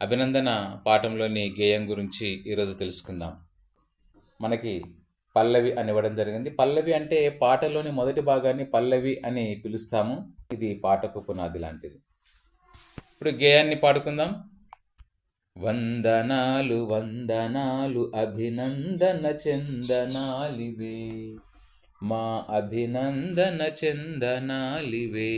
అభినందన పాఠంలోని గేయం గురించి ఈరోజు తెలుసుకుందాం. మనకి పల్లవి అని ఇవ్వడం జరిగింది. పల్లవి అంటే పాటలోని మొదటి భాగాన్ని పల్లవి అని పిలుస్తాము. ఇది పాటకు పునాది లాంటిది. ఇప్పుడు గేయాన్ని పాడుకుందాం. వందనాలు వందనాలు అభినందన చందనాలివే, మా అభినందన చందనాలివే.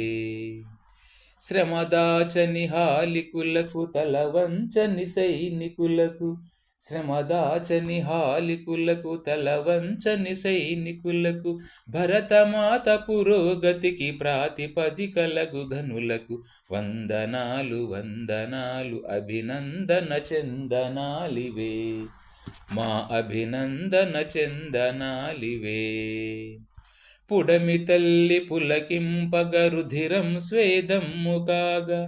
శ్రమదాచని హాలికులకు తలవంచని సైనికులకు, శ్రమదాచని హాలికులకు తలవంచని సైనికులకు, భరతమాత పురోగతికి ప్రాతిపదికలగు ఘనులకు వందనాలు వందనాలు అభినందన చందనాలివే, మా అభినందన చందనాలివే. పుడమి తల్లి పులకింపగ రుధిరం స్వేదమ్ము కాగా,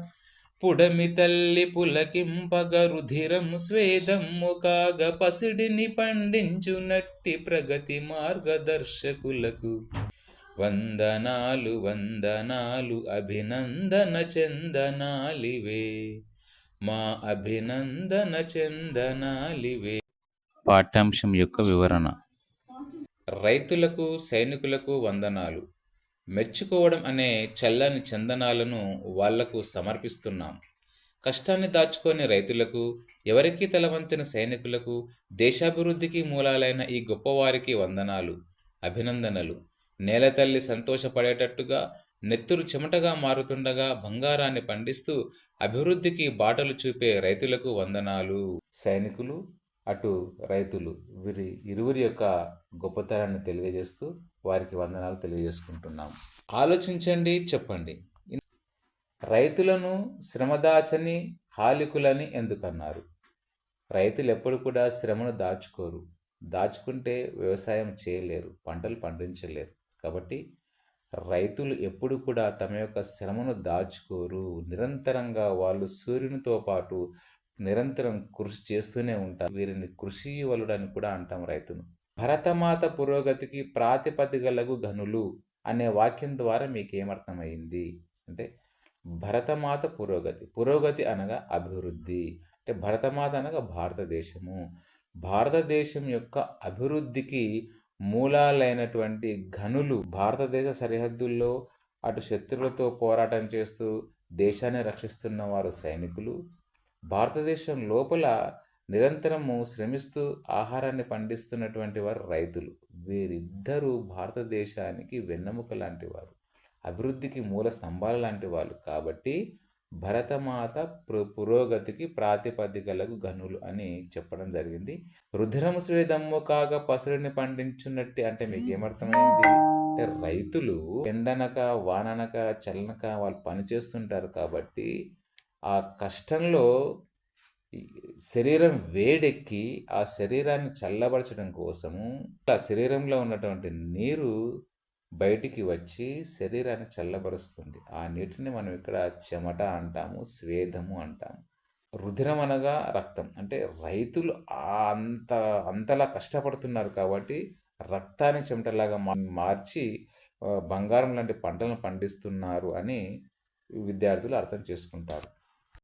పుడమి తల్లి పులకింపగ రుధిరం స్వేదమ్ము కాగా, పసిడిని పండించునట్టి ప్రగతి మార్గదర్శకులకు వందనాలు వందనాలు అభినందన చందనాలివే, మా అభినందన చందనాలివే. పాఠ్యాంశం యొక్క వివరణ. రైతులకు సైనికులకు వందనాలు. మెచ్చుకోవడం అనే చల్లని చందనాలను వాళ్లకు సమర్పిస్తున్నాం. కష్టాన్ని దాచుకొని రైతులకు, ఎవరికీ తలవంచని సైనికులకు, దేశాభివృద్ధికి మూలాలైన ఈ గొప్పవారికి వందనాలు, అభినందనలు. నేలతల్లి సంతోషపడేటట్టుగా నెత్తురు చెమటగా మారుతుండగా బంగారాన్ని పండిస్తూ అభివృద్ధికి బాటలు చూపే రైతులకు వందనాలు. సైనికులు అటు రైతులు, వీరి ఇరువురి యొక్క గొప్పతనాన్ని తెలియజేస్తూ వారికి వందనాలు తెలియజేసుకుంటున్నాం. ఆలోచించండి, చెప్పండి. రైతులను శ్రమదాచని హాలికులని ఎందుకన్నారు? రైతులు ఎప్పుడు కూడా శ్రమను దాచుకోరు. దాచుకుంటే వ్యవసాయం చేయలేరు, పంటలు పండించలేరు. కాబట్టి రైతులు ఎప్పుడు కూడా తమ యొక్క శ్రమను దాచుకోరు. నిరంతరంగా వాళ్ళు సూర్యునితో పాటు నిరంతరం కృషి చేస్తూనే ఉంటారు. వీరిని కృషి వలుడని కూడా అంటాం రైతును. భరతమాత పురోగతికి ప్రాతిపదికలగు ఘనులు అనే వాక్యం ద్వారా మీకు ఏమర్థమైంది అంటే, భరతమాత పురోగతి, పురోగతి అనగా అభివృద్ధి, అంటే భరతమాత అనగా భారతదేశము. భారతదేశం యొక్క అభివృద్ధికి మూలాలైనటువంటి ఘనులు, భారతదేశ సరిహద్దుల్లో అటు శత్రువులతో పోరాటం చేస్తూ దేశాన్ని రక్షిస్తున్న వారు సైనికులు, భారతదేశం లోపల నిరంతరము శ్రమిస్తూ ఆహారాన్ని పండిస్తున్నటువంటి వారు రైతులు. వీరిద్దరూ భారతదేశానికి వెన్నెముక లాంటి వారు, అభివృద్ధికి మూల స్తంభాలు లాంటి వాళ్ళు. కాబట్టి భరతమాత పురోగతికి ప్రాతిపదికలకు ఘనులు అని చెప్పడం జరిగింది. రుధిరము స్వేదమ్ము కాగా పసరుని పండించున్నట్టు అంటే మీకు ఏమర్థమైంది అంటే, రైతులు ఎండనక వాననక చల్లనక వాళ్ళు పనిచేస్తుంటారు. కాబట్టి ఆ కష్టంలో శరీరం వేడెక్కి ఆ శరీరాన్ని చల్లబరచడం కోసము ఆ శరీరంలో ఉన్నటువంటి నీరు బయటికి వచ్చి శరీరాన్ని చల్లబరుస్తుంది. ఆ నీటిని మనం ఇక్కడ చెమట అంటాము, స్వేదము అంటాము. రుధిరం అనగా రక్తం. అంటే రైతులు అంతలా కష్టపడుతున్నారు కాబట్టి రక్తాన్ని చెమటలాగా మార్చి బంగారం లాంటి పంటలను పండిస్తున్నారు అని విద్యార్థులు అర్థం చేసుకుంటారు.